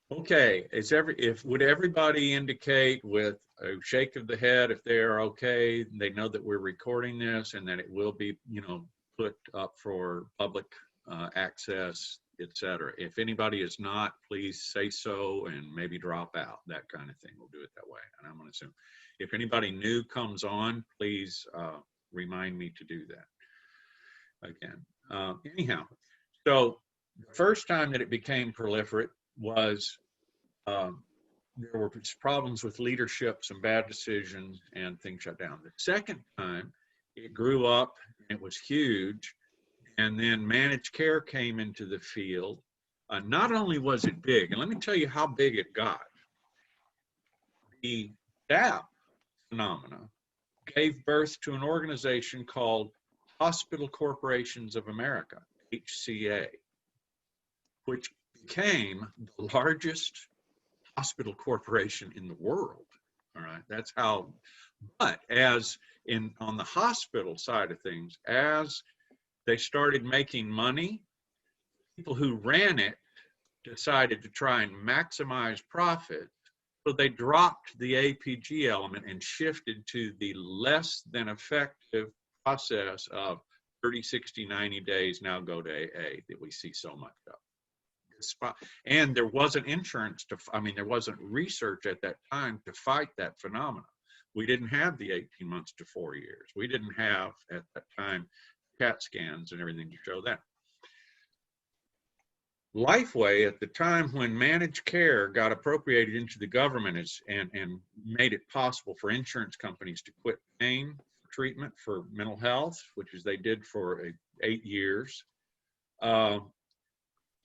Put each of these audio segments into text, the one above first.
Okay, would everybody indicate with a shake of the head if they are okay, they know that we're recording this and that it will be, put up for public access, etc. If anybody is not, please say so and maybe drop out, that kind of thing. We'll do it that way. And I'm going to assume if anybody new comes on, please remind me to do that again. Anyhow, so the first time that it became proliferate was there were problems with leadership, some bad decisions, and things shut down. The second time, it grew up, and it was huge, and then managed care came into the field. Not only was it big, and let me tell you how big it got. The DAP phenomena gave birth to an organization called Hospital Corporations of America, HCA, which became the largest hospital corporation in the world. All right, that's how. But on the hospital side of things, as they started making money, people who ran it decided to try and maximize profit. So they dropped the APG element and shifted to the less than effective process of 30, 60, 90 days, now go to AA that we see so much of. And there wasn't insurance there wasn't research at that time to fight that phenomenon. We didn't have the 18 months to 4 years. We didn't have at that time CAT scans and everything to show that. Lifeway, at the time when managed care got appropriated into the government and made it possible for insurance companies to quit paying for treatment for mental health, which is they did for 8 years,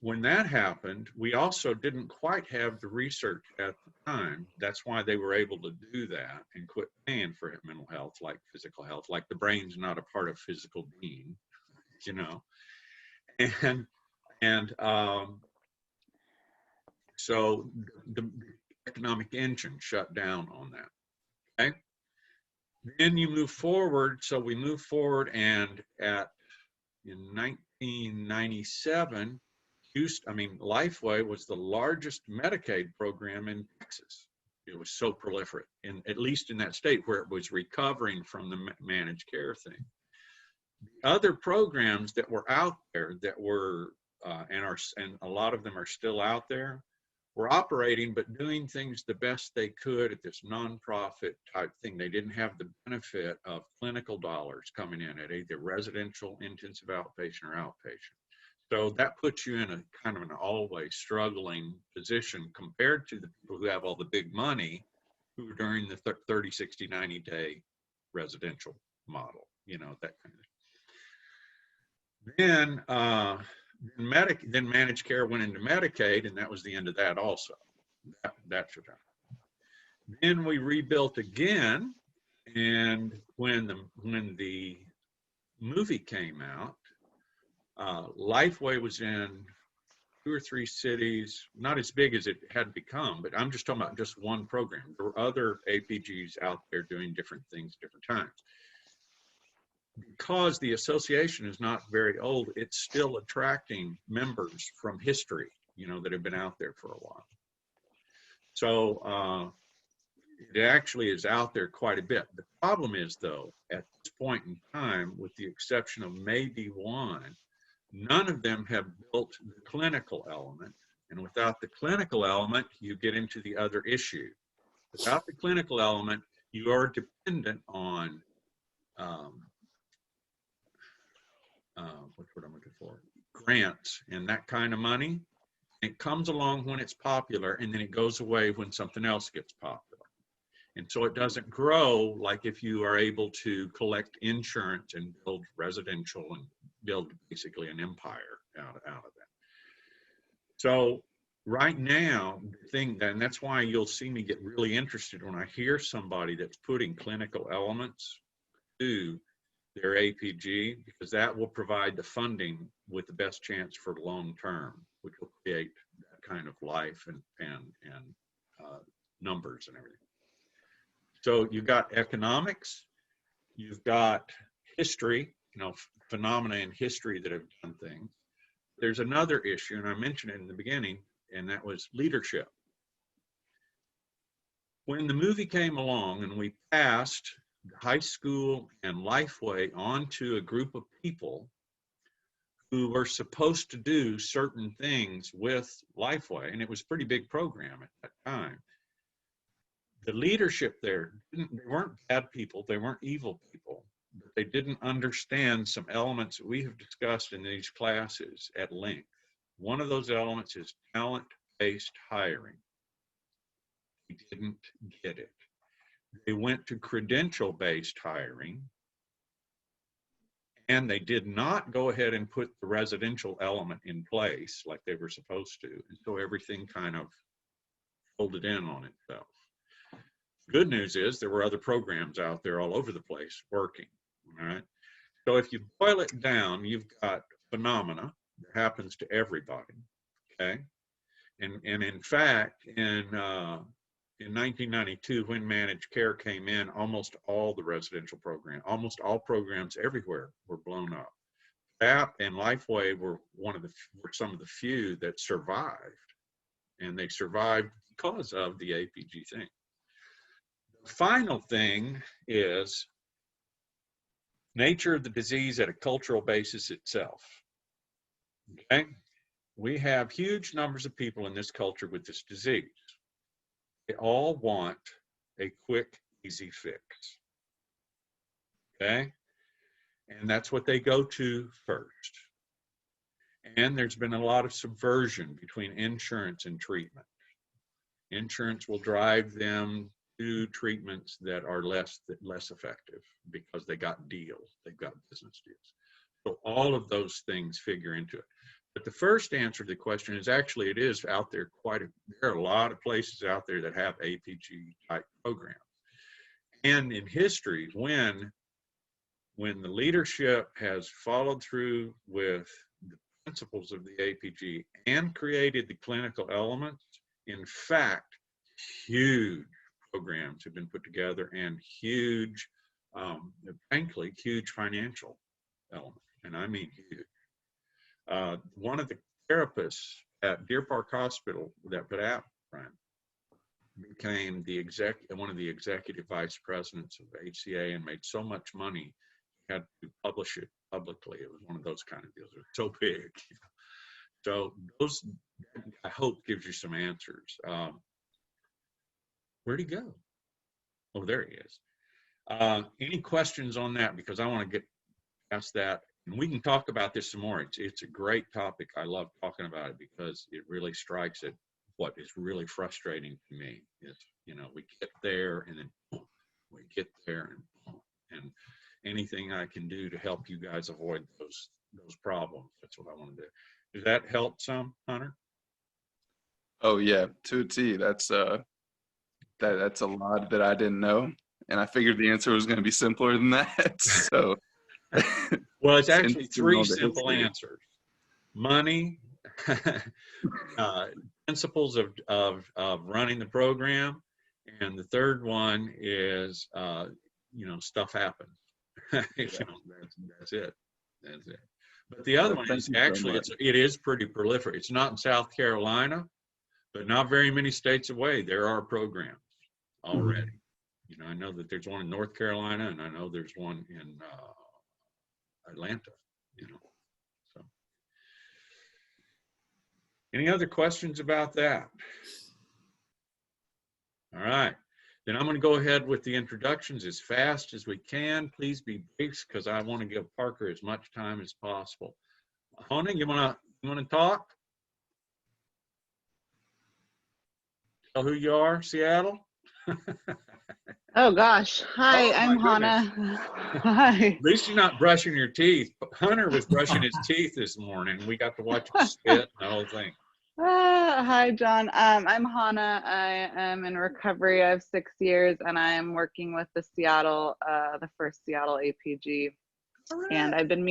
when that happened, we also didn't quite have the research at the time. That's why they were able to do that and quit paying for mental health, like physical health, like the brain's not a part of physical being, And so the economic engine shut down on that. Okay. Then you move forward. So we move forward, and in 1997. Lifeway was the largest Medicaid program in Texas. It was so proliferate, at least in that state where it was recovering from the managed care thing. The other programs that were out there that were, and a lot of them are still out there, were operating but doing things the best they could at this nonprofit type thing. They didn't have the benefit of clinical dollars coming in at either residential, intensive outpatient, or outpatient. So that puts you in a kind of an always struggling position compared to the people who have all the big money, who are during the 30, 60, 90-day residential model, that kind of thing. Then managed care went into Medicaid, and that was the end of that also. That should happen. Then we rebuilt again, and when the movie came out, Lifeway was in 2 or 3 cities, not as big as it had become, but I'm just talking about just one program. There were other APGs out there doing different things, different times. Because the association is not very old, it's still attracting members from history, that have been out there for a while. So it actually is out there quite a bit. The problem is, though, at this point in time, with the exception of maybe one, none of them have built the clinical element. And without the clinical element, you get into the other issue. Without the clinical element, you are dependent on, what's what I'm looking for? Grants and that kind of money. It comes along when it's popular, and then it goes away when something else gets popular. And so it doesn't grow like if you are able to collect insurance and build residential and build basically an empire out of that. So right now, the thing, and that's why you'll see me get really interested when I hear somebody that's putting clinical elements to their APG, because that will provide the funding with the best chance for long term, which will create that kind of life and numbers and everything. So you've got economics, you've got history, phenomena in history that have done things. There's another issue, and I mentioned it in the beginning, and that was leadership. When the movie came along and we passed high school and Lifeway onto a group of people who were supposed to do certain things with Lifeway, and it was a pretty big program at that time. The leadership there, they weren't bad people, they weren't evil people, but they didn't understand some elements that we have discussed in these classes at length. One of those elements is talent-based hiring. They didn't get it. They went to credential-based hiring, and they did not go ahead and put the residential element in place like they were supposed to. And so everything kind of folded in on itself. Good news is there were other programs out there all over the place working, all right? So if you boil it down, you've got phenomena that happens to everybody, okay? And in fact, in 1992, when managed care came in, almost all the residential programs, almost all programs everywhere were blown up. TAP and Lifeway were some of the few that survived, and they survived because of the APG thing. The final thing is nature of the disease at a cultural basis itself. Okay, we have huge numbers of people in this culture with this disease. They all want a quick, easy fix. Okay, and that's what they go to first. And there's been a lot of subversion between insurance and treatment. Insurance will drive them to treatments that are less effective because they got deals, they've got business deals. So all of those things figure into it. But the first answer to the question is actually it is out there there are a lot of places out there that have APG type programs. And in history, when the leadership has followed through with the principles of the APG and created the clinical elements, in fact, huge programs have been put together and huge, frankly, huge financial elements, and I mean huge. One of the therapists at Deer Park Hospital that put out became one of the executive vice presidents of HCA and made so much money, he had to publish it publicly. It was one of those kind of deals. It was so big. So those, I hope, gives you some answers. Where'd he go? Oh, there he is. Any questions on that? Because I want to get past that. And we can talk about this some more. It's a great topic. I love talking about it because it really strikes at what is really frustrating to me is, we get there and then boom, we get there and boom, and anything I can do to help you guys avoid those problems. That's what I want to do. Does that help some, Hunter? Oh yeah, to a T. That's a lot that I didn't know, and I figured the answer was going to be simpler than that. So, well, it's actually three simple answers: money, principles of running the program, and the third one is stuff happens. That's it. That's it. But the other one is actually it is pretty prolific. It's not in South Carolina, but not very many states away. There are programs already. I know that there's one in North Carolina, and I know there's one in Atlanta. So. Any other questions about that? All right. Then I'm going to go ahead with the introductions as fast as we can. Please be brief because I want to give Parker as much time as possible. Hona, you want to talk? Tell who you are, Seattle? Oh gosh. Hi, I'm Hana. Hi. At least you're not brushing your teeth. Hunter was brushing his teeth this morning. We got to watch him spit and the whole thing. Hi, John. I'm Hana. I am in recovery. I have 6 years, and I am working with the first Seattle APG. Right. And I've been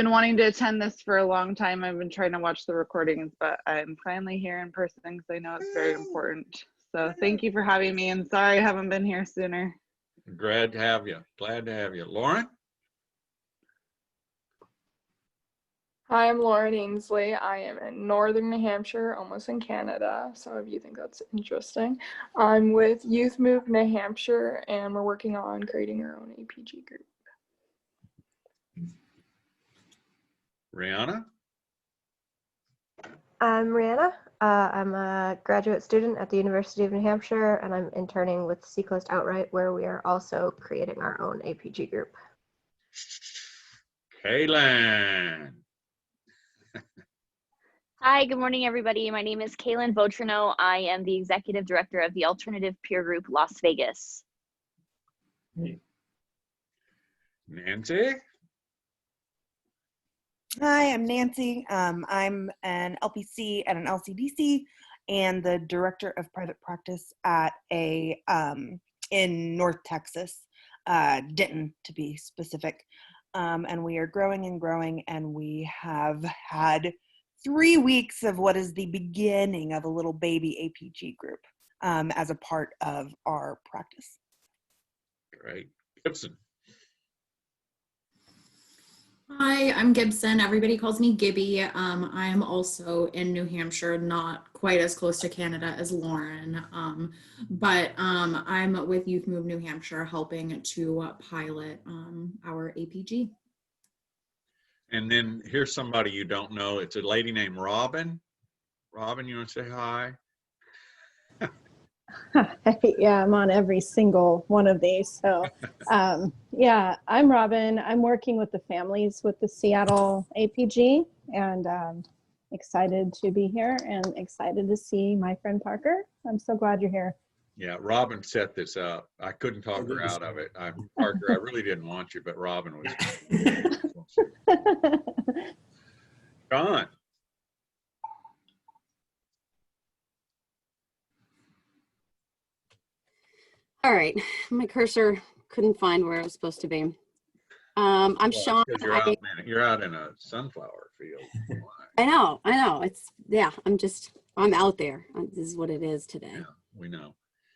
wanting to attend this for a long time. I've been trying to watch the recordings, but I'm finally here in person because I know it's very important. So thank you for having me, and sorry I haven't been here sooner. Glad to have you. Glad to have you. Lauren? Hi, I'm Lauren Ainsley. I am in northern New Hampshire, almost in Canada. Some of you think that's interesting. I'm with Youth Move New Hampshire, and we're working on creating our own APG group. Rihanna? I'm Rihanna. I'm a graduate student at the University of New Hampshire, and I'm interning with Seacoast Outright, where we are also creating our own APG group. Kaylin. Hi, good morning, everybody. My name is Kaylin Beautreneau. I am the Executive Director of the Alternative Peer Group Las Vegas. Nancy? Hi, I'm Nancy. I'm an LPC at an LCDC and the Director of Private Practice at a in North Texas, Denton to be specific. And we are growing and growing, and we have had 3 weeks of what is the beginning of a little baby APG group as a part of our practice. Great. Gibson. Hi, I'm Gibson. Everybody calls me Gibby. I'm also in New Hampshire, not quite as close to Canada as Lauren, but I'm with Youth Move New Hampshire helping to pilot our APG. And then here's somebody you don't know. It's a lady named Robin. Robin, you want to say hi? Yeah, I'm on every single one of these. So yeah, I'm Robin. I'm working with the families with the Seattle APG, and excited to be here and excited to see my friend Parker. I'm so glad you're here. Yeah, Robin set this up. I couldn't talk her out of it. Parker, I really didn't want you, but Robin was. John. All right, my cursor couldn't find where it was supposed to be. I'm Sean. Because you're out in a sunflower field. I know. It's, yeah, I'm out there. This is what it is today. Yeah, we know.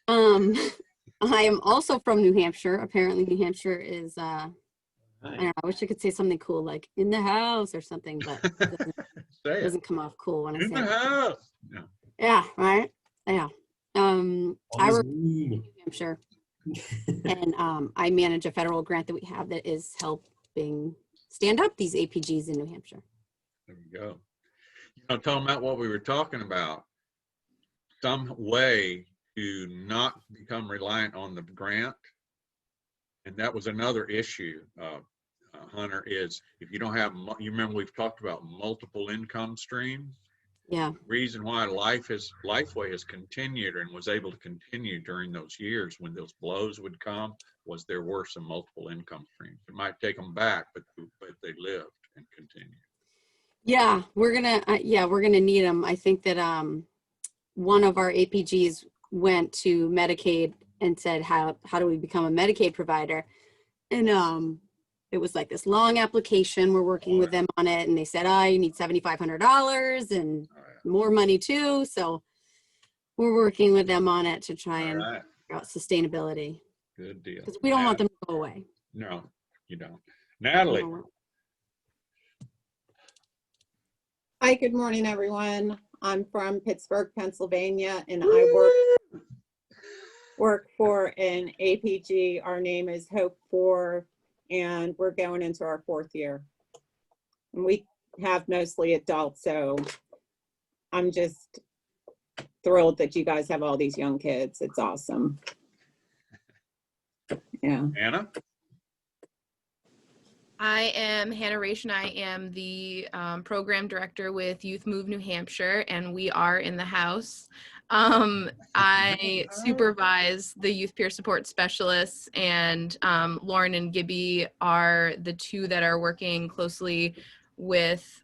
I am also from New Hampshire. Apparently New Hampshire is, I don't know, I wish I could say something cool like in the house or something, but it doesn't come off cool when I say in the house. No. Yeah, right? Yeah. I work in New Hampshire, and I manage a federal grant that we have that is helping stand up these APGs in New Hampshire. There we go. Talking about what we were talking about, some way to not become reliant on the grant. And that was another issue, Hunter, is if you don't have, you remember we've talked about multiple income streams. Yeah. The reason why Lifeway has continued and was able to continue during those years when those blows would come was there were some multiple income streams. It might take them back, but they lived and continued. Yeah, we're gonna need them. I think that one of our APGs went to Medicaid and said, how do we become a Medicaid provider? And it was like this long application. We're working with them on it, and they said, you need $7,500 and more money too. So we're working with them on it to try and figure out sustainability. Good deal. Because we don't want them to go away. No, you don't. Natalie. Hi, good morning, everyone. I'm from Pittsburgh, Pennsylvania, and I work for an APG. Our name is Hope 4, and we're going into our 4th year. And we have mostly adults, so I'm just thrilled that you guys have all these young kids. It's awesome. Yeah. Anna? I am Hannah Ration. I am the program director with Youth Move New Hampshire, and we are in the house. I supervise the youth peer support specialists, and Lauren and Gibby are the two that are working closely with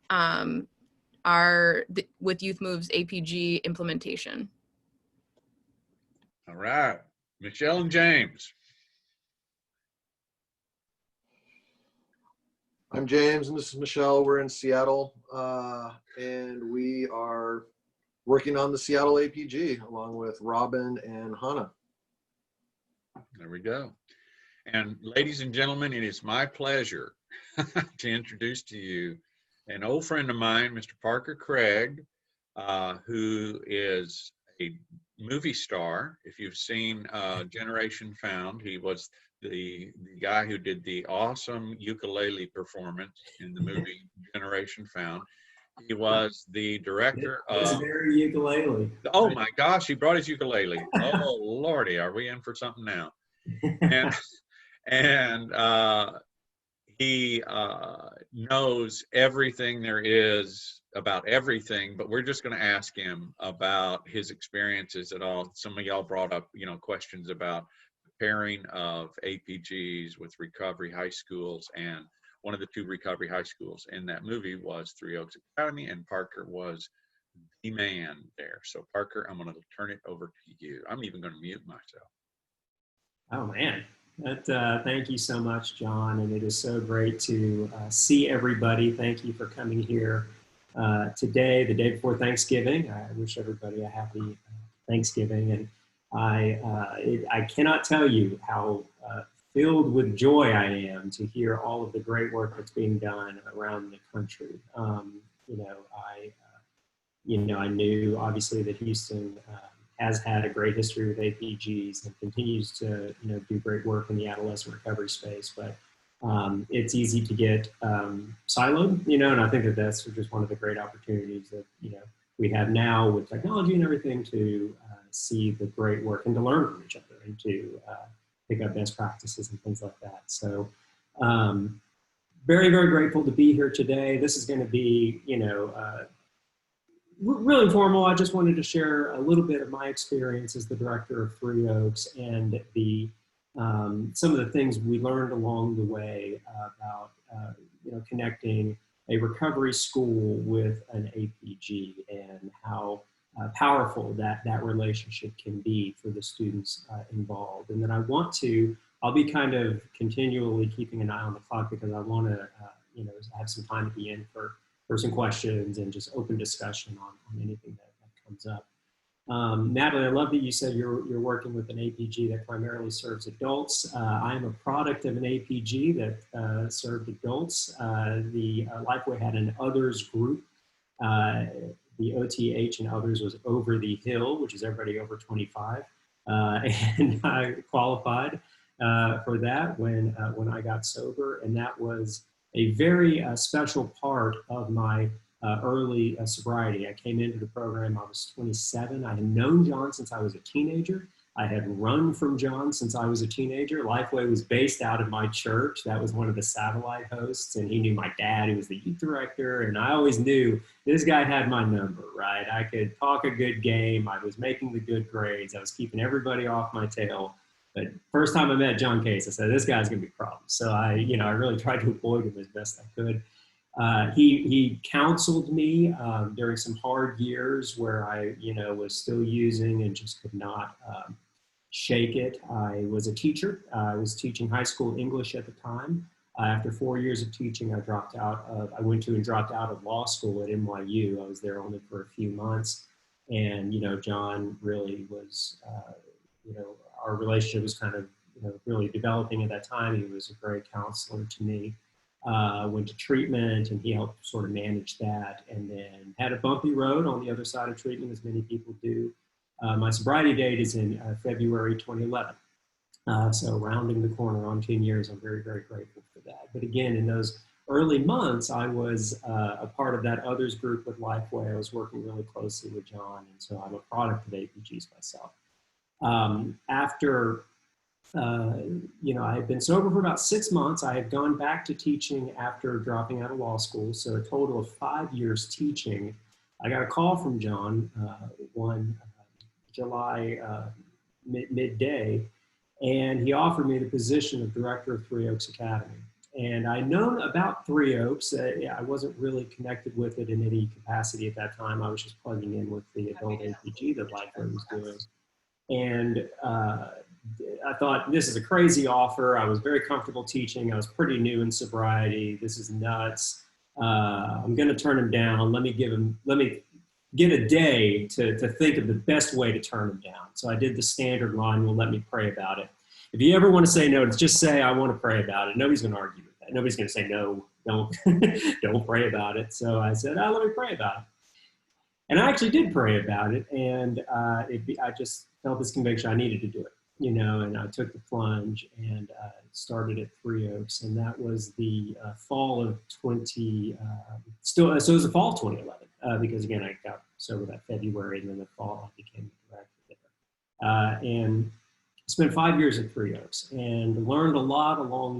with Youth Move's APG implementation. All right, Michelle and James. I'm James, and this is Michelle. We're in Seattle, and we are working on the Seattle APG along with Robin and Hannah. There we go. And ladies and gentlemen, it is my pleasure to introduce to you an old friend of mine, Mr. Parker Craig, who is a movie star. If you've seen Generation Found, he was the guy who did the awesome ukulele performance in the movie Generation Found. He was the director It's of. very ukulele. Oh my gosh, he brought his ukulele. Oh Lordy, are we in for something now? And he knows everything there is about everything, but we're just going to ask him about his experiences at all. Some of y'all brought up, questions about pairing of APGs with recovery high schools, and one of the two recovery high schools in that movie was Three Oaks Academy, and Parker was the man there. So Parker, I'm going to turn it over to you. I'm even going to mute myself. Oh man, thank you so much, John. And it is so great to see everybody. Thank you for coming here today, the day before Thanksgiving. I wish everybody a happy Thanksgiving. And I cannot tell you how filled with joy I am to hear all of the great work that's being done around the country. I knew obviously that Houston has had a great history with APGs and continues to do great work in the adolescent recovery space, but it's easy to get siloed, and I think that that's just one of the great opportunities that we have now with technology and everything to see the great work and to learn from each other and to pick up best practices and things like that. So very, very grateful to be here today. This is going to be, really informal. I just wanted to share a little bit of my experience as the director of Three Oaks and the some of the things we learned along the way about connecting a recovery school with an APG and how powerful that relationship can be for the students involved. And then I'll be kind of continually keeping an eye on the clock because I want to have some time at the end for some questions and just open discussion on anything that comes up. Natalie, I love that you said you're working with an APG that primarily serves adults. I am a product of an APG that served adults. The Lifeway had an others group. The OTH and others was over the hill, which is everybody over 25. And I qualified for that when I got sober. And that was a very special part of my early sobriety. I came into the program, I was 27. I had known John since I was a teenager. I had run from John since I was a teenager. Lifeway was based out of my church. That was one of the satellite hosts, and he knew my dad, who was the youth director, and I always knew this guy had my number, right? I could talk a good game. I was making the good grades. I was keeping everybody off my tail. But first time I met John Case, I said, this guy's gonna be a problem. So I really tried to avoid him as best I could. He counseled me during some hard years where I, was still using and just could not shake it. I was a teacher. I was teaching high school English at the time. After 4 years of teaching, I dropped out of law school at NYU. I was there only for a few months. And, John really was, our relationship was kind of, really developing at that time. He was a great counselor to me. Went to treatment and he helped sort of manage that, and then had a bumpy road on the other side of treatment, as many people do. My sobriety date is in February 2011. So rounding the corner on 10 years, I'm very, very grateful for that. But again, in those early months, I was a part of that others group with Lifeway. I was working really closely with John, and so I'm a product of APGs myself. After I had been sober for about 6 months. I had gone back to teaching after dropping out of law school. So a total of 5 years teaching. I got a call from John one July midday, and he offered me the position of director of Three Oaks Academy. And I'd known about Three Oaks. I wasn't really connected with it in any capacity at that time. I was just plugging in with the adult APG that Lifeway was doing. And I thought, this is a crazy offer. I was very comfortable teaching. I was pretty new in sobriety. This is nuts. I'm going to turn him down. Let me get a day to think of the best way to turn him down. So I did the standard line, well, let me pray about it. If you ever want to say no, just say, I want to pray about it. Nobody's going to argue with nobody's going to say no, don't, don't pray about it. So I said, oh, let me pray about it. And I actually did pray about it, and I just felt this conviction I needed to do it, you know, and I took the plunge and started at Three Oaks, and that was the fall of so it was the fall of 2011, because again, I got sober that February, and then the fall I became the director there. And spent 5 years at Three Oaks and learned a lot along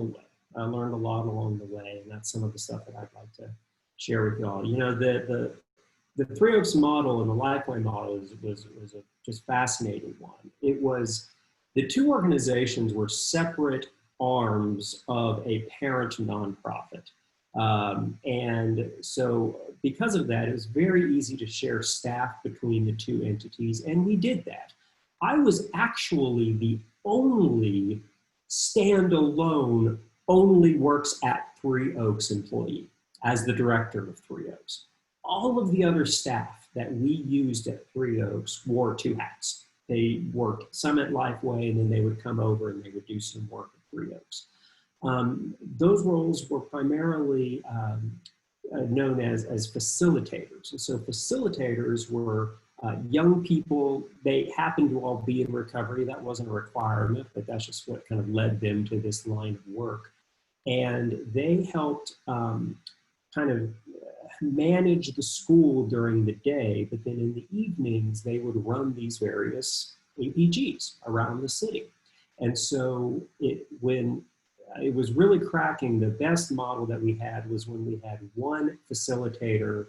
the way. And that's some of the stuff that I'd like to share with y'all. You know, the Three Oaks model and the Lifeway model was a just fascinating one. It was, the two organizations were separate arms of a parent nonprofit. And so because of that, it was very easy to share staff between the two entities, and we did that. I was actually the only standalone, only works at Three Oaks employee as the director of Three Oaks. All of the other staff that we used at Three Oaks wore two hats. They worked some at Lifeway, and then they would come over and they would do some work at Three Oaks. Those roles were primarily known as facilitators. And so facilitators were young people. They happened to all be in recovery. That wasn't a requirement, but that's just what kind of led them to this line of work. And they helped kind of manage the school during the day, but then in the evenings, they would run these various APGs around the city. And so when it was really cracking, the best model that we had was when we had one facilitator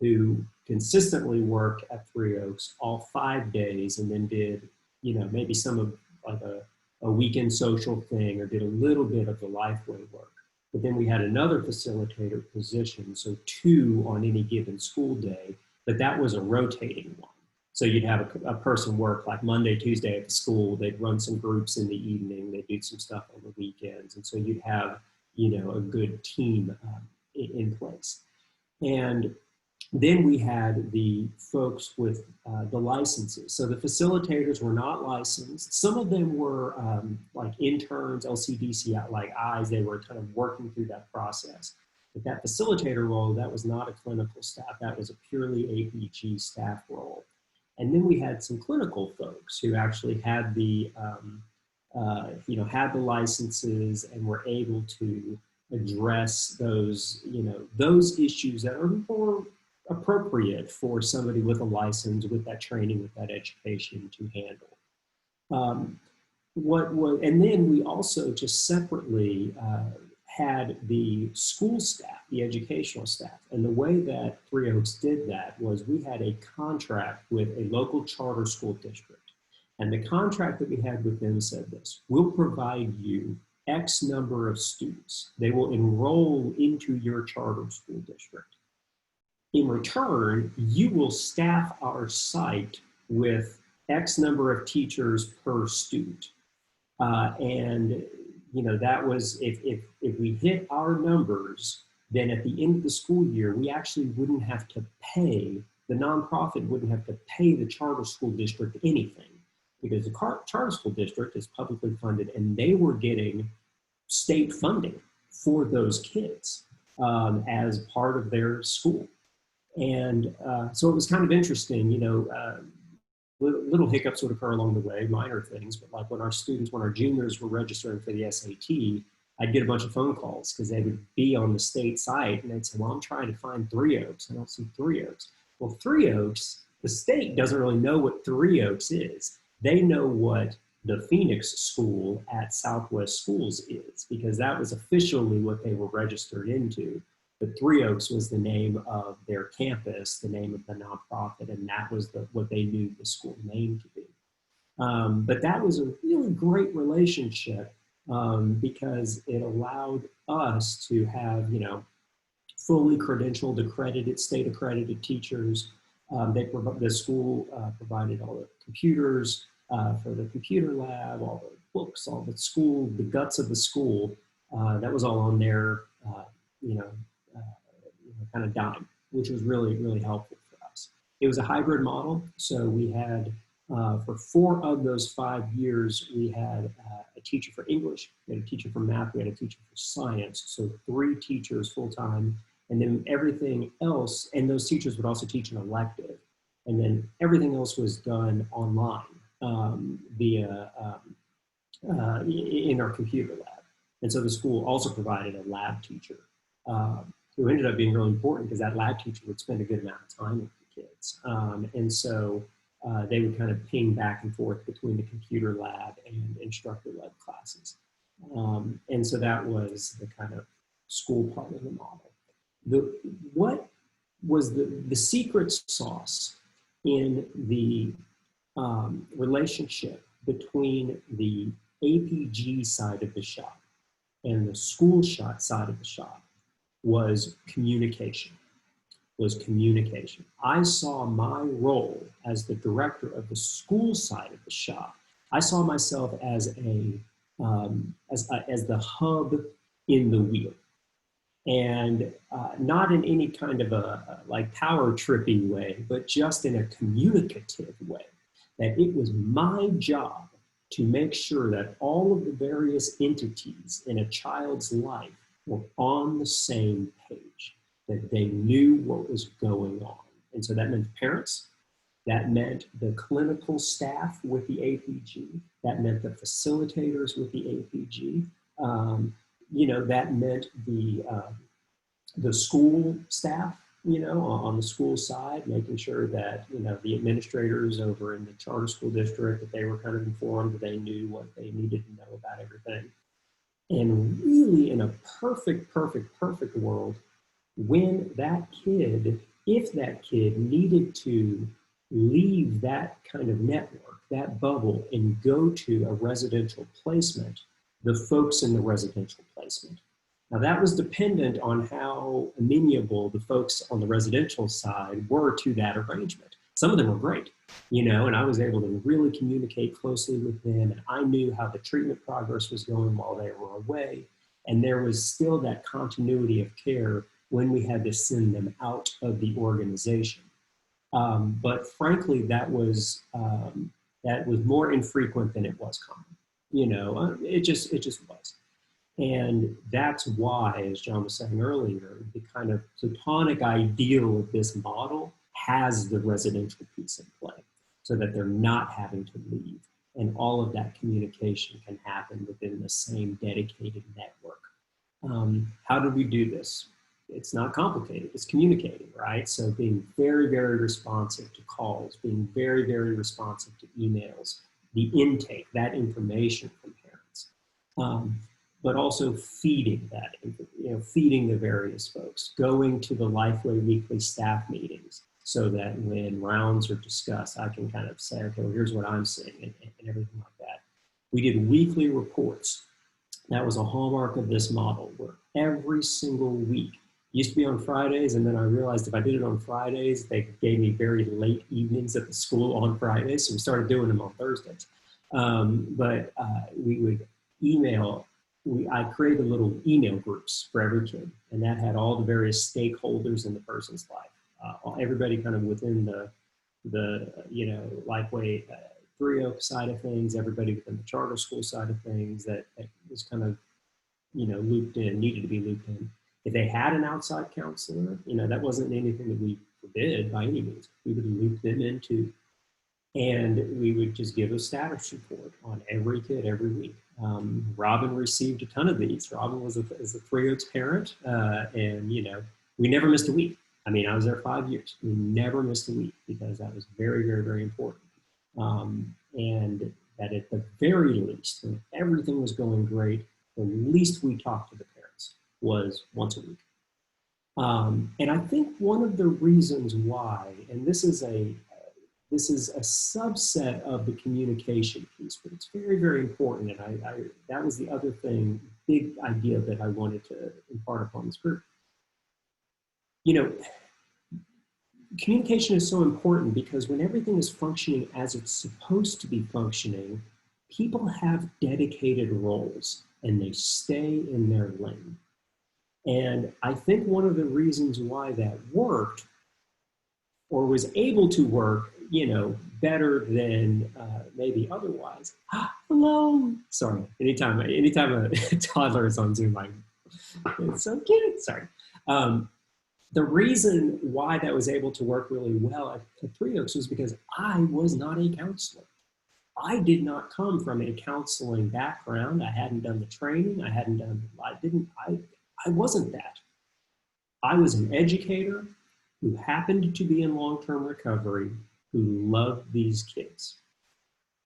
who consistently worked at Three Oaks all 5 days, and then did, you know, maybe some of like a weekend social thing, or did a little bit of the Lifeway work. But then we had another facilitator position, so 2 on any given school day, but that was a rotating one. So you'd have a person work like Monday, Tuesday at the school, they'd run some groups in the evening, they'd do some stuff on the weekends. And so you'd have, you know, a good team in place. And then we had the folks with the licenses. So the facilitators were not licensed. Some of them were like interns, LCDC, like eyes. They were kind of working through that process. But that facilitator role, that was not a clinical staff. That was a purely APG staff role. And then we had some clinical folks who actually had the, you know, had the licenses and were able to address those, you know, those issues that are more appropriate for somebody with a license, with that training, with that education to handle. And then we also just separately had the school staff, the educational staff. And the way that Three Oaks did that was we had a contract with a local charter school district. And the contract that we had with them said this: we'll provide you X number of students. They will enroll into your charter school district. In return, you will staff our site with X number of teachers per student. And you know, that was, if we hit our numbers, then at the end of the school year, we actually wouldn't have to pay, the nonprofit wouldn't have to pay the charter school district anything, because the charter school district is publicly funded, and they were getting state funding for those kids as part of their school. And so it was kind of interesting, you know, little hiccups would occur along the way, minor things, but like when our juniors were registering for the SAT, I'd get a bunch of phone calls because they would be on the state site and they'd say, well, I'm trying to find Three Oaks. I don't see Three Oaks. Well, Three Oaks, the state doesn't really know what Three Oaks is. They know what the Phoenix School at Southwest Schools is, because that was officially what they were registered into. But Three Oaks was the name of their campus, the name of the nonprofit, and that was what they knew the school name to be. But that was a really great relationship because it allowed us to have, you know, fully credentialed, accredited, state accredited teachers. The school provided all the computers for the computer lab, all the books, all the school, the guts of the school. That was all on their, kind of dime, which was really, really helpful for us. It was a hybrid model. So we had For 4 of those 5 years, we had a teacher for English, we had a teacher for math, we had a teacher for science. So 3 teachers full-time, and then everything else, and those teachers would also teach an elective. And then everything else was done online via in our computer lab. And so the school also provided a lab teacher who ended up being really important because that lab teacher would spend a good amount of time with the kids. And so they would kind of ping back and forth between the computer lab and instructor-led classes. And so that was the kind of school part of the model. What was the secret sauce in the relationship between the APG side of the shop and the school side of the shop was communication. I saw my role as the director of the school side of the shop. I saw myself as the hub in the wheel, and not in any kind of a like power trippy way, but just in a communicative way. That it was my job to make sure that all of the various entities in a child's life were on the same page, that they knew what was going on. And so that meant parents, that meant the clinical staff with the APG, that meant the facilitators with the APG, that meant the school staff, on the school side, making sure that, the administrators over in the charter school district, that they were kind of informed, that they knew what they needed to know about everything. And really in a perfect world, when that kid, if that kid needed to leave that kind of network, that bubble, and go to a residential placement, the folks in the residential placement. Now that was dependent on how amenable the folks on the residential side were to that arrangement. Some of them were great, and I was able to really communicate closely with them, and I knew how the treatment progress was going while they were away. And there was still that continuity of care when we had to send them out of the organization. But frankly, that was more infrequent than it was common. It just was. And that's why, as John was saying earlier, the kind of platonic ideal of this model has the residential piece in play, so that they're not having to leave. And all of that communication can happen within the same dedicated network. How do we do this? It's not complicated, it's communicating, right? So being very, very responsive to calls, being very, very responsive to emails, the intake, that information from parents. But also feeding that, feeding the various folks, going to the Lifeway weekly staff meetings so that when rounds are discussed, I can kind of say, okay, well, here's what I'm seeing and everything like that. We did weekly reports. That was a hallmark of this model, where every single week, used to be on Fridays, and then I realized if I did it on Fridays, they gave me very late evenings at the school on Fridays, so we started doing them on Thursdays. But we would email. I created little email groups for every kid, and that had all the various stakeholders in the person's life. Everybody kind of within the Lifeway 3 Oak side of things, everybody within the charter school side of things that was kind of, looped in, needed to be looped in. If they had an outside counselor, that wasn't anything that we forbid by any means. We would loop them into, and we would just give a status report on every kid every week. Robin received a ton of these. Robin was a 3 Oaks parent, and we never missed a week. I mean, I was there 5 years. We never missed a week because that was very, very, very important. And that at the very least, when everything was going great, the least we talked to the parents was once a week. And I think one of the reasons why, and this is a subset of the communication piece, but it's very, very important. And that was the other thing, big idea that I wanted to impart upon this group. Communication is so important because when everything is functioning as it's supposed to be functioning, people have dedicated roles and they stay in their lane. And I think one of the reasons why that worked or was able to work, you know, better than maybe otherwise. Hello. Sorry. Anytime a toddler is on Zoom, it's so cute. Sorry. The reason why that was able to work really well at Three Oaks was because I was not a counselor. I did not come from a counseling background. I hadn't done the training. I wasn't that. I was an educator who happened to be in long-term recovery, who loved these kids.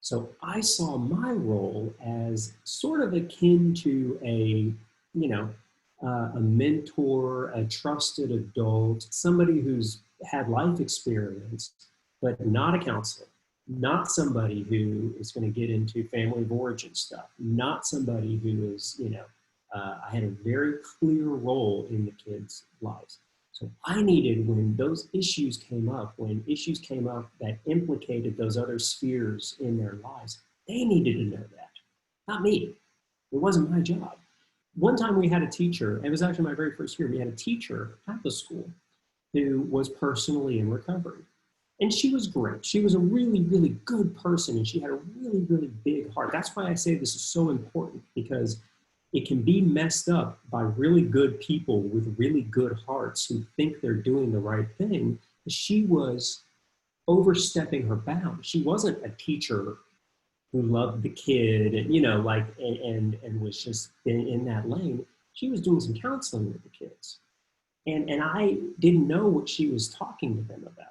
So I saw my role as sort of akin to a, you know, a mentor, a trusted adult, somebody who's had life experience, but not a counselor, not somebody who is going to get into family of origin stuff, not somebody who is, you know, I had a very clear role in the kids' lives. So I needed, when those issues came up, when issues came up that implicated those other spheres in their lives, they needed to know that, not me. It wasn't my job. One time we had a teacher, it was actually my very first year, we had a teacher at the school who was personally in recovery. And she was great. She was a really, really good person, and she had a really, really big heart. That's why I say this is so important, because it can be messed up by really good people with really good hearts who think they're doing the right thing. She was overstepping her bounds. She wasn't a teacher who loved the kid and, you know, like, and was just in that lane. She was doing some counseling with the kids. And I didn't know what she was talking to them about.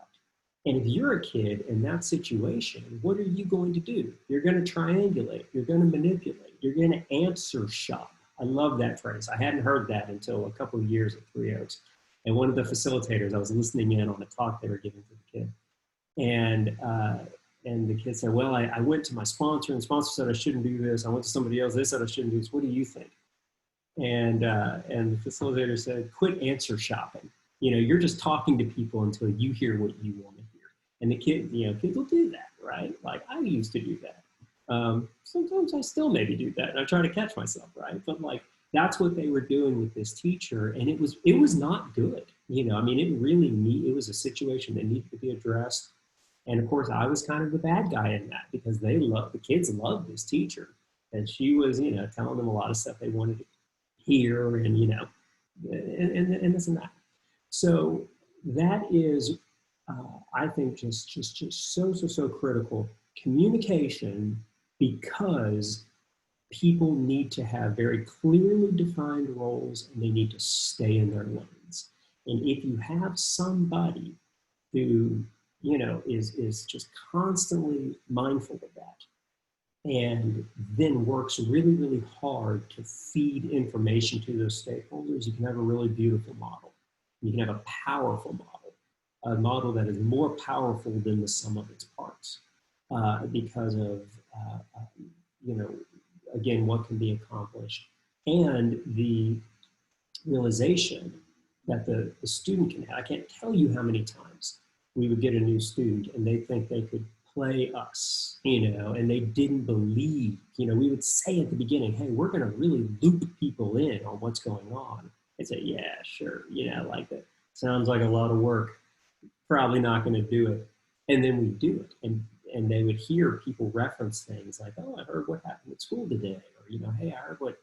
And if you're a kid in that situation, what are you going to do? You're going to triangulate. You're going to manipulate. You're going to answer shop. I love that phrase. I hadn't heard that until a couple of years at Three Oaks. And one of the facilitators, I was listening in on a talk they were giving to the kid. And the kid said, well, I went to my sponsor, and the sponsor said I shouldn't do this. I went to somebody else. They said I shouldn't do this. What do you think? And the facilitator said, quit answer shopping. You know, you're just talking to people until you hear what you want to hear. And the kid, you know, kids will do that, right? Like I used to do that. Sometimes I still maybe do that, and I try to catch myself, right? But like that's what they were doing with this teacher, and it was not good. You know, I mean, it was a situation that needed to be addressed. And of course, I was kind of the bad guy in that, because the kids loved this teacher, and she was, you know, telling them a lot of stuff they wanted to hear, and you know, and this and that. So that is, I think, just so critical. Communication, because people need to have very clearly defined roles, and they need to stay in their lanes. And if you have somebody who, you know, is just constantly mindful of that, and then works really, really hard to feed information to those stakeholders, you can have a really beautiful model. You can have a powerful model, a model that is more powerful than the sum of its parts, because of, you know, again, what can be accomplished, and the realization that the student can have. I can't tell you how many times we would get a new student and they think they could play us, you know, and they didn't believe, you know, we would say at the beginning, hey, we're going to really loop people in on what's going on. They say, yeah, sure, you know, like that sounds like a lot of work, probably not going to do it. And then we do it. And they would hear people reference things like, oh, I heard what happened at school today. Or, you know, hey, I heard what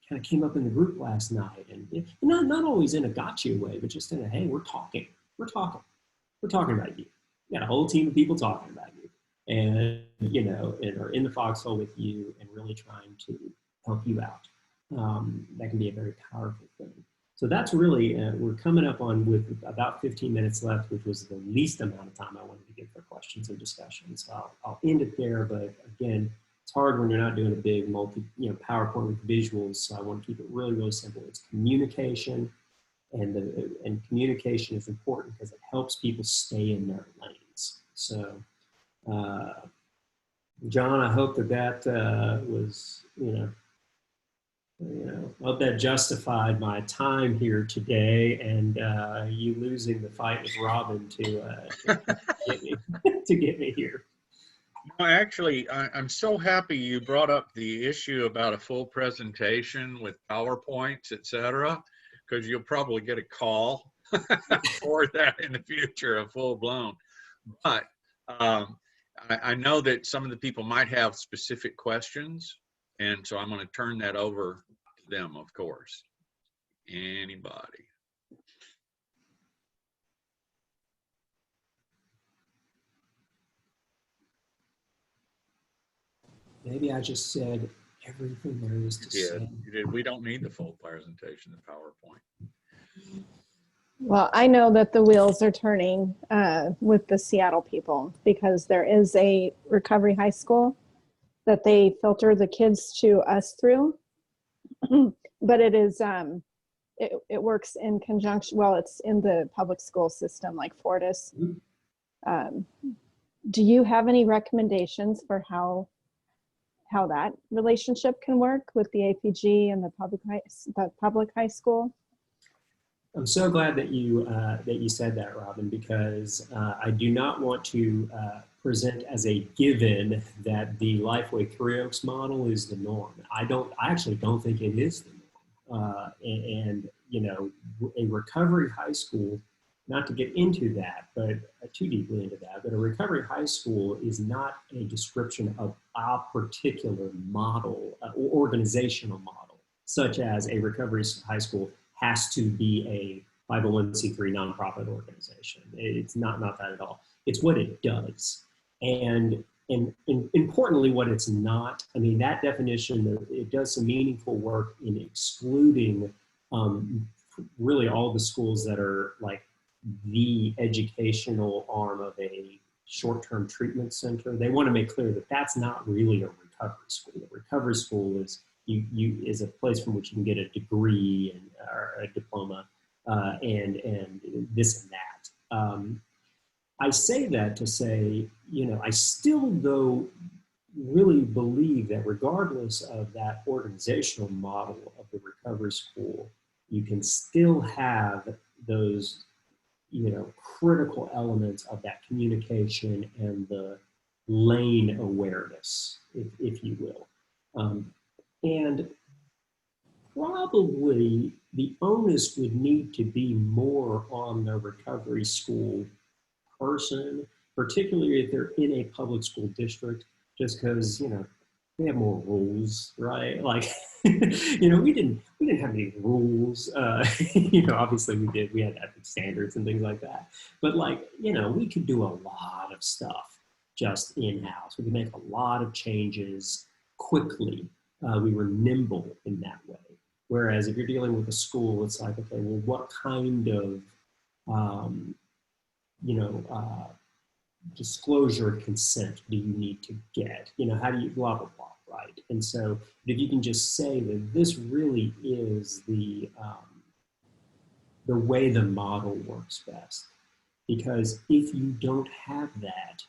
kind of came up in the group last night. And not always in a gotcha way, but just in a, hey, we're talking about you. You got a whole team of people talking about you. And, you know, and are in the foxhole with you and really trying to help you out. That can be a very powerful thing. So that's really, we're coming up on with about 15 minutes left, which was the least amount of time I wanted to give for questions and discussion. So I'll end it there. But again, it's hard when you're not doing a big PowerPoint with visuals. So I want to keep it really, really simple. It's communication, and communication is important because it helps people stay in their lanes. So, John, I hope that was, I hope that justified my time here today, and you losing the fight with Robin to get me here. No, actually, I'm so happy you brought up the issue about a full presentation with PowerPoints, et cetera, because you'll probably get a call for that in the future, a full blown. But I know that some of the people might have specific questions, and so I'm going to turn that over to them, of course. Anybody? Maybe I just said everything there is to say. You did. We don't need the full presentation in PowerPoint. Well, I know that the wheels are turning with the Seattle people, because there is a recovery high school that they filter the kids to us through. But it is, it works in conjunction, well, it's in the public school system like Fortis. Do you have any recommendations for how that relationship can work with the APG and the public high school? I'm so glad that you said that, Robin, because I do not want to present as a given that the Lifeway Three Oaks model is the norm. I actually don't think it is the norm. And you know, a recovery high school, not to get into that, but too deeply into that, but a recovery high school is not a description of a particular model or organizational model, such as a recovery high school has to be a 501c3 nonprofit organization. It's not that at all. It's what it does. And importantly, what it's not. I mean, that definition, it does some meaningful work in excluding really all the schools that are like the educational arm of a short-term treatment center. They want to make clear that that's not really a recovery school. A recovery school is is a place from which you can get a degree and or a diploma and this and that. I say that to say, you know, I still though really believe that regardless of that organizational model of the recovery school, you can still have those, you know, critical elements of that communication and the lane awareness, if you will. And probably the onus would need to be more on the recovery school person, particularly if they're in a public school district, just because, you know, we have more rules, right? Like, you know, we didn't have any rules. You know, obviously we did. We had ethics standards and things like that. But like, you know, we could do a lot of stuff just in-house. We could make a lot of changes quickly. We were nimble in that way. Whereas if you're dealing with a school, it's like, okay, well, what kind of, you know, disclosure and consent do you need to get? You know, how do you blah, blah, blah, right? And so if you can just say that this really is the way the model works best. Because if you don't have that,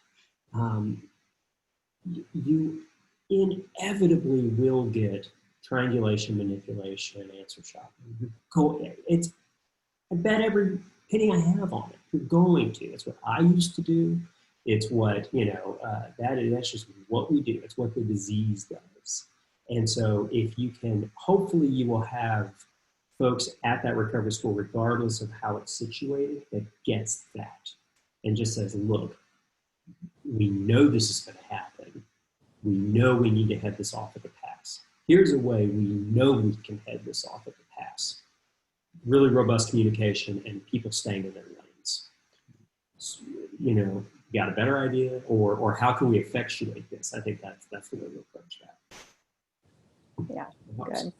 you inevitably will get triangulation, manipulation, answer shopping. I bet every penny I have on it, you're going to. It's what I used to do. It's what, you know, that's just what we do. It's what the disease does. And so if you can, hopefully you will have folks at that recovery school, regardless of how it's situated, that gets that and just says, look, we know this is going to happen. We know we need to head this off at the pass. Here's a way we know we can head this off at the pass. Really robust communication and people staying in their lanes. So, you know, you got a better idea, or how can we effectuate this? I think that's the way to approach that. Yeah, good.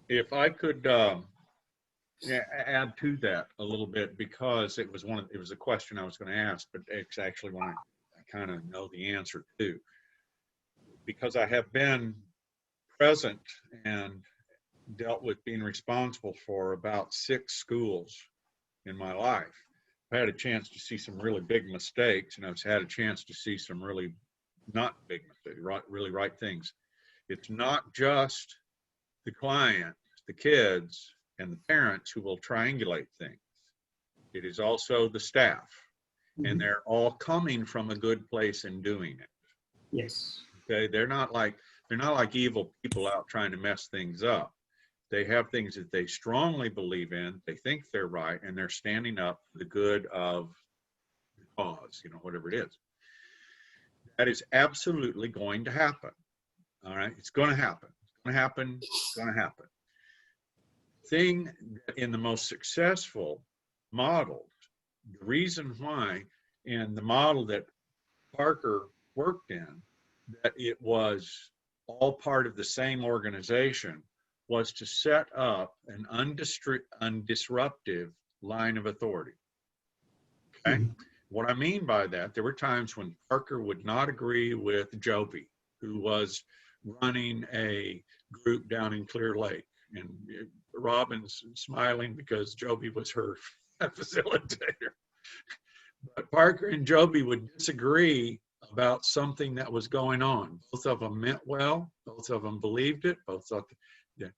If I could add to that a little bit, because it was a question I was going to ask, but it's actually one I kind of know the answer to, because I have been present and dealt with being responsible for about 6 schools in my life. I've had a chance to see some really big mistakes, and I've had a chance to see some really not big mistakes, really right things. It's not just the client, the kids, and the parents who will triangulate things. It is also the staff, and they're all coming from a good place in doing it. Yes. Okay, they're not like evil people out trying to mess things up. They have things that they strongly believe in, they think they're right, and they're standing up for the good of the cause, whatever it is. That is absolutely going to happen. All right, it's going to happen. It's going to happen. It's going to happen. Thing in the most successful models, the reason why in the model that Parker worked in, that it was all part of the same organization, was to set up an undisruptive line of authority. Okay. What I mean by that, there were times when Parker would not agree with Joby, who was running a group down in Clear Lake. And Robin's smiling because Joby was her facilitator. But Parker and Joby would disagree about something that was going on. Both of them meant well. Both of them believed it. Both thought the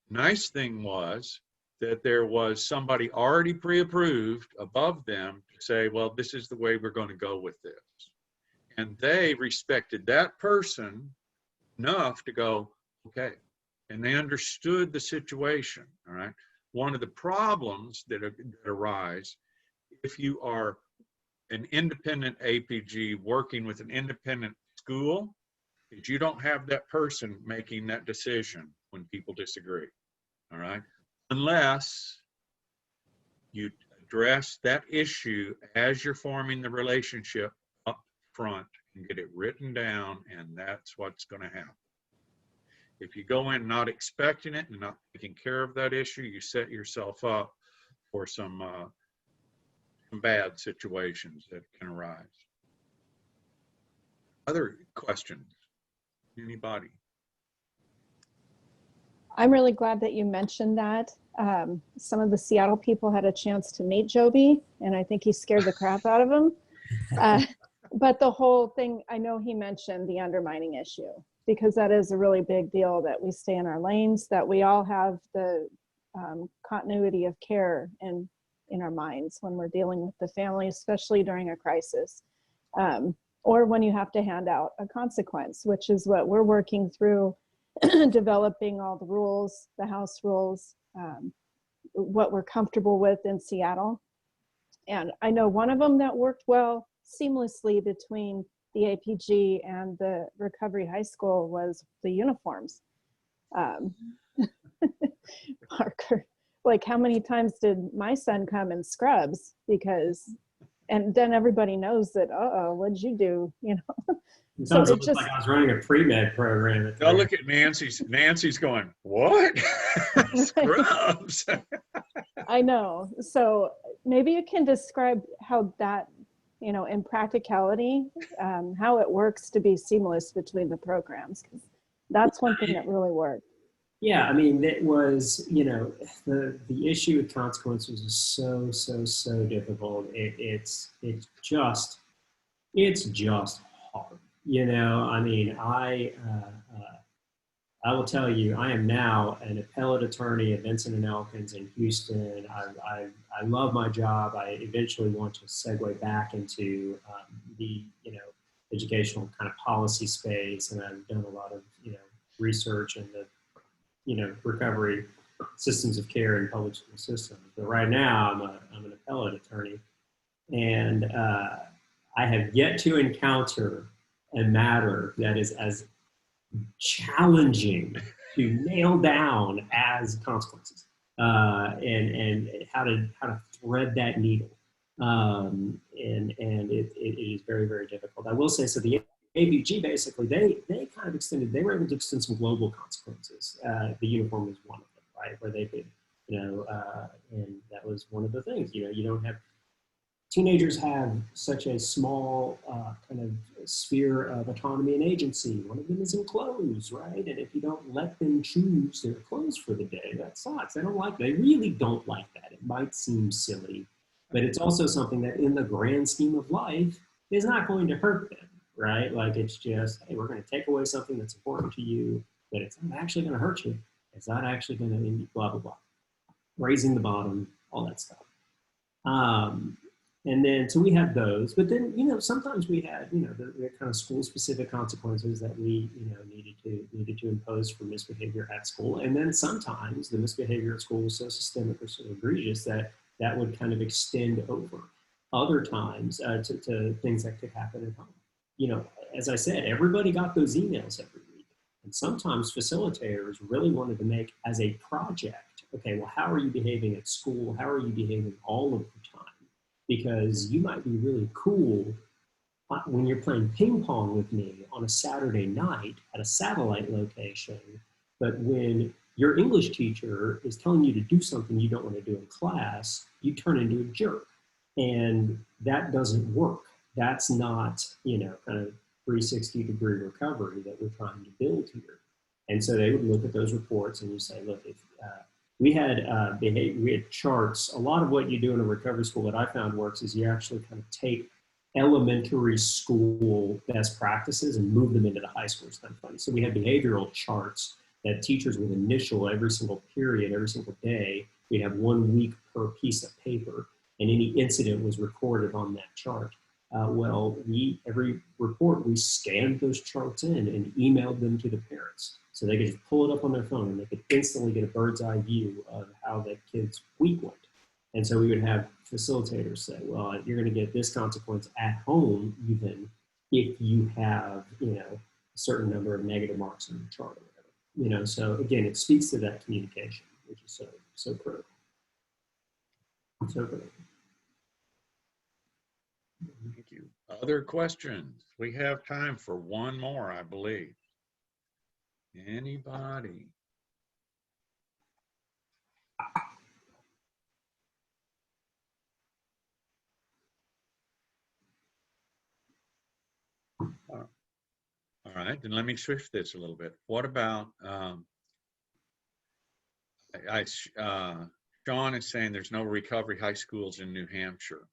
nice thing was that there was somebody already pre-approved above them to say, well, this is the way we're going to go with this. And they respected that person enough to go, okay. And they understood the situation, all right? One of the problems that arise if you are an independent APG working with an independent school is you don't have that person making that decision when people disagree, all right? Unless you address that issue as you're forming the relationship up front and get it written down, and that's what's going to happen. If you go in not expecting it and not taking care of that issue, you set yourself up for some bad situations that can arise. Other questions? Anybody? I'm really glad that you mentioned that. Some of the Seattle people had a chance to meet Joby, and I think he scared the crap out of them. But the whole thing, I know he mentioned the undermining issue, because that is a really big deal, that we stay in our lanes, that we all have the continuity of care in our minds when we're dealing with the family, especially during a crisis, or when you have to hand out a consequence, which is what we're working through, developing all the rules, the house rules, what we're comfortable with in Seattle. And I know one of them that worked well seamlessly between the APG and the Recovery High School was the uniforms. Parker, like, how many times did my son come in scrubs? And then everybody knows that, what'd you do? It So sounds it just, like I was running a pre-med program. Now look at Nancy's going, what? Scrubs. I know. So maybe you can describe how that, in practicality, how it works to be seamless between the programs. 'Cause that's one thing that really worked. Yeah, I mean, it was, the issue with consequences is so difficult. It's just hard. I mean, I will tell you, I am now an appellate attorney at Vincent and Elkins in Houston. I love my job. I eventually want to segue back into the educational kind of policy space, and I've done a lot of research in the recovery systems of care in public school systems. But right now, I'm an appellate attorney, and I have yet to encounter a matter that is as challenging to nail down as consequences, and how to thread that needle, and it is very difficult. I will say, so the APG basically they kind of extended. They were able to extend some global consequences. The uniform was one of them, right? Where they could, and that was one of the things. You don't have. Teenagers have such a small kind of sphere of autonomy and agency. One of them is in clothes, right? And if you don't let them choose their clothes for the day, that sucks. They don't like that. They really don't like that. It might seem silly, but it's also something that in the grand scheme of life is not going to hurt them, right? Like, it's just, hey, we're going to take away something that's important to you, but it's not actually going to hurt you. It's not actually going to blah, blah, blah. Raising the bottom, all that stuff. And then, so we had those, but then, sometimes we had, the kind of school-specific consequences that we, needed to impose for misbehavior at school. And then sometimes the misbehavior at school was so systemic or so egregious that would kind of extend over. other times to things that could happen at home. You know, as I said, everybody got those emails every week. And sometimes facilitators really wanted to make as a project, okay, well, how are you behaving at school? How are you behaving all of the time? Because you might be really cool when you're playing ping pong with me on a Saturday night at a satellite location, but when your English teacher is telling you to do something you don't want to do in class, you turn into a jerk. And that doesn't work. That's not, you know, kind of 360-degree recovery that we're trying to build here. And so they would look at those reports and you say, look, if we had charts. A lot of what you do in a recovery school that I found works is you actually kind of take elementary school best practices and move them into the high school. It's kind of funny. So we had behavioral charts that teachers would initial every single period, every single day. We'd have 1 week per piece of paper, and any incident was recorded on that chart. Every report, we scanned those charts in and emailed them to the parents. So they could just pull it up on their phone and they could instantly get a bird's eye view of how that kid's week went. And so we would have facilitators say, well, you're going to get this consequence at home, even if you have, you know, a certain number of negative marks on the chart or whatever. You know, so again, it speaks to that communication, which is so critical. So critical. Thank you. Other questions? We have time for one more, I believe. Anybody? All right, then let me shift this a little bit. What about, Sean is saying there's no recovery high schools in New Hampshire.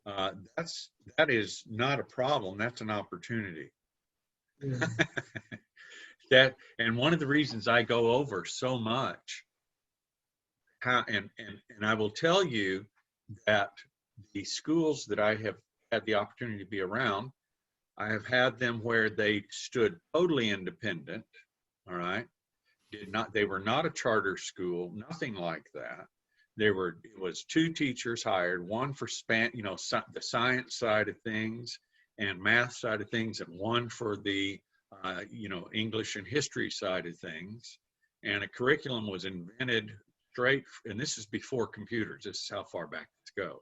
That is not a problem, that's an opportunity. Yeah. And one of the reasons I go over so much, and I will tell you that the schools that I have had the opportunity to be around, I have had them where they stood totally independent, all right? They were not a charter school, nothing like that. It was 2 teachers hired, one for the science side of things and math side of things, and one for the English and history side of things. And a curriculum was invented straight, and this is before computers. This is how far back this goes.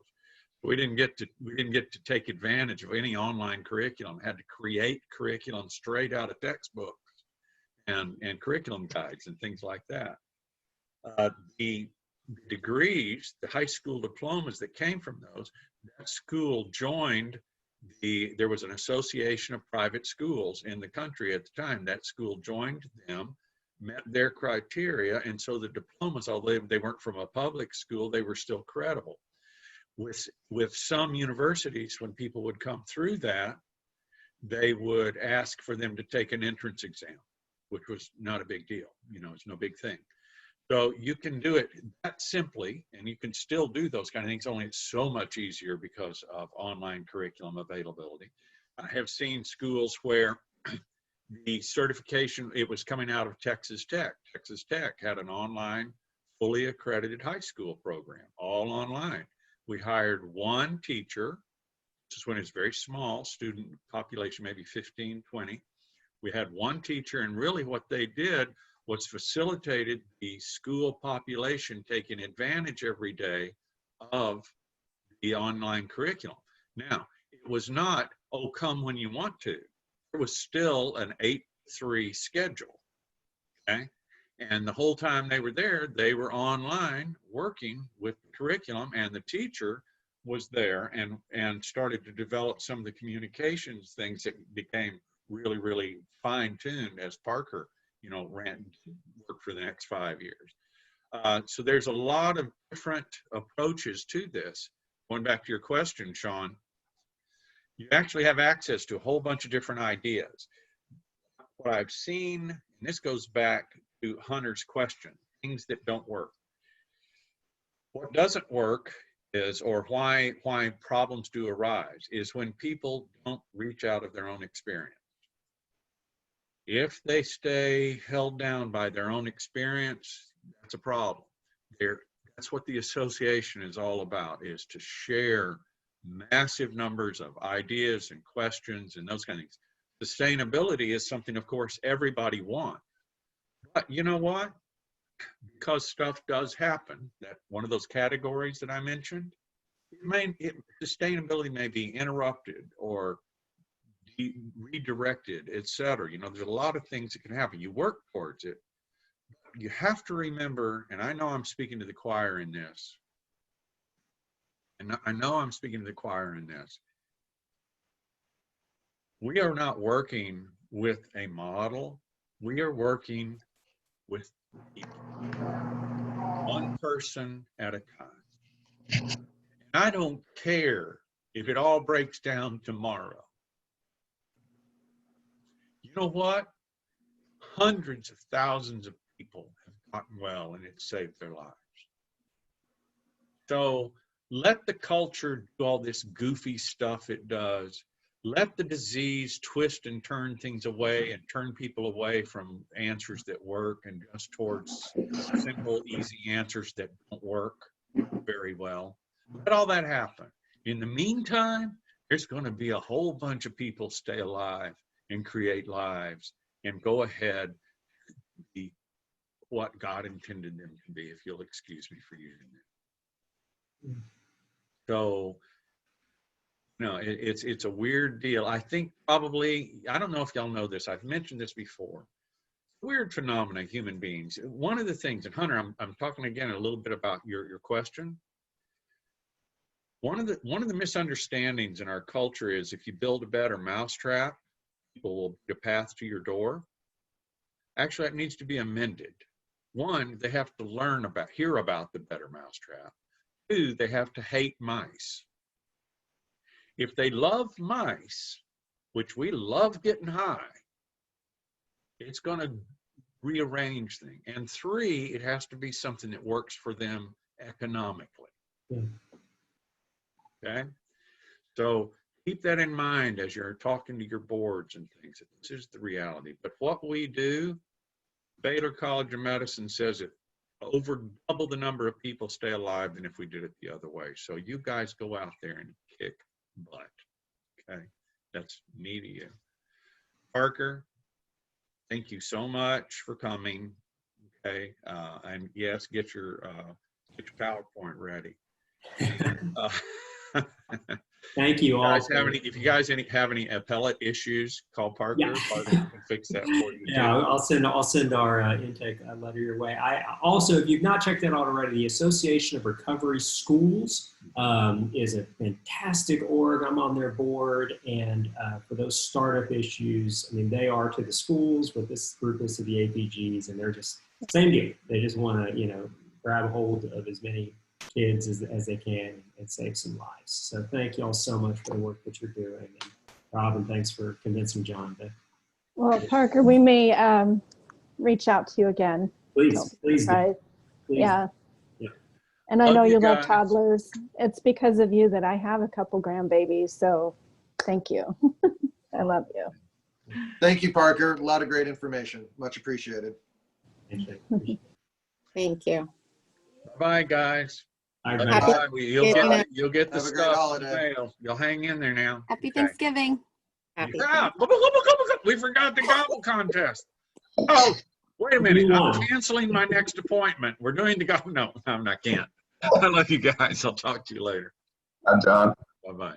We didn't get to take advantage of any online curriculum. Had to create curriculum straight out of textbooks and curriculum guides and things like that. The degrees, the high school diplomas that came from those, that school joined there was an association of private schools in the country at the time. That school joined them, met their criteria, and so the diplomas, although they weren't from a public school, they were still credible. With some universities, when people would come through that, they would ask for them to take an entrance exam, which was not a big deal. You know, it's no big thing. So you can do it that simply, and you can still do those kind of things, only it's so much easier because of online curriculum availability. I have seen schools where the certification, it was coming out of Texas Tech. Texas Tech had an online, fully accredited high school program, all online. We hired 1 teacher. This is when it's very small, student population, maybe 15, 20. We had 1 teacher, and really what they did was facilitated the school population taking advantage every day of the online curriculum. Now, it was not, oh, come when you want to. It was still an 8-3 schedule, okay? And the whole time they were there, they were online working with the curriculum, and the teacher was there and started to develop some of the communications things that became really, really fine-tuned as Parker, worked for the next 5 years. So there's a lot of different approaches to this. Going back to your question, Sean, you actually have access to a whole bunch of different ideas. What I've seen, and this goes back to Hunter's question, things that don't work. What doesn't work is, or why problems do arise, is when people don't reach out of their own experience. If they stay held down by their own experience, that's a problem. That's what the association is all about, is to share massive numbers of ideas and questions and those kind of things. Sustainability is something, of course, everybody wants. But you know what? Because stuff does happen, that one of those categories that I mentioned, sustainability may be interrupted or redirected, etc. You know, there's a lot of things that can happen. You work towards it. You have to remember, and I know I'm speaking to the choir in this, and I know I'm speaking to the choir in this. We are not working with a model. We are working with people, one person at a time. And I don't care if it all breaks down tomorrow. You know what? Hundreds of thousands of people have gotten well and it saved their lives. So let the culture do all this goofy stuff it does. Let the disease twist and turn things away and turn people away from answers that work and just towards simple, easy answers that don't work very well. Let all that happen. In the meantime, there's going to be a whole bunch of people stay alive and create lives and go ahead and be what God intended them to be, if you'll excuse me for using it. So, you know, it's a weird deal. I think probably, I don't know if y'all know this, I've mentioned this before. Weird phenomena, human beings. One of the things, and Hunter, I'm talking again a little bit about your question. One of the misunderstandings in our culture is if you build a better mousetrap, people will put a path to your door. Actually, that needs to be amended. One, they have to hear about the better mousetrap. Two, they have to hate mice. If they love mice, which we love getting high, it's going to rearrange things. And three, it has to be something that works for them economically. Okay? So keep that in mind as you're talking to your boards and things. This is the reality. But what we do, Baylor College of Medicine says it over double the number of people stay alive than if we did it the other way. So you guys go out there and kick butt. Okay, that's me to you. Parker, thank you so much for coming. Okay, and yes, get your PowerPoint ready. And, thank you all. If you guys have any appellate issues, call Parker. Yeah. Parker can fix that for you. Yeah, I'll send our intake letter your way. I also, if you've not checked that out already, the Association of Recovery Schools is a fantastic org. I'm on their board, and for those startup issues, I mean, they are to the schools what this group is to the APGs, and they're just same deal. They just want to, grab hold of as many kids as they can and save some lives. So thank you all so much for the work that you're doing. And Robin, thanks for convincing John to. Well, Parker, we may reach out to you again. Please do. Yeah. Yeah. And I know you love guys. toddlers. It's because of you that I have a couple grandbabies. So thank you. I love you. Thank you, Parker. A lot of great information. Much appreciated. Thank you. Bye, guys. Bye, Bye. You'll get the Have a great stuff. holiday. Mail. You'll hang in there now. Happy Okay. Thanksgiving. Yeah. We forgot the gobble contest. Oh, wait a minute. I'm canceling my next appointment. We're doing the gobble. No, I can't. I love you guys. I'll talk to you later. Hi, John. Bye-bye.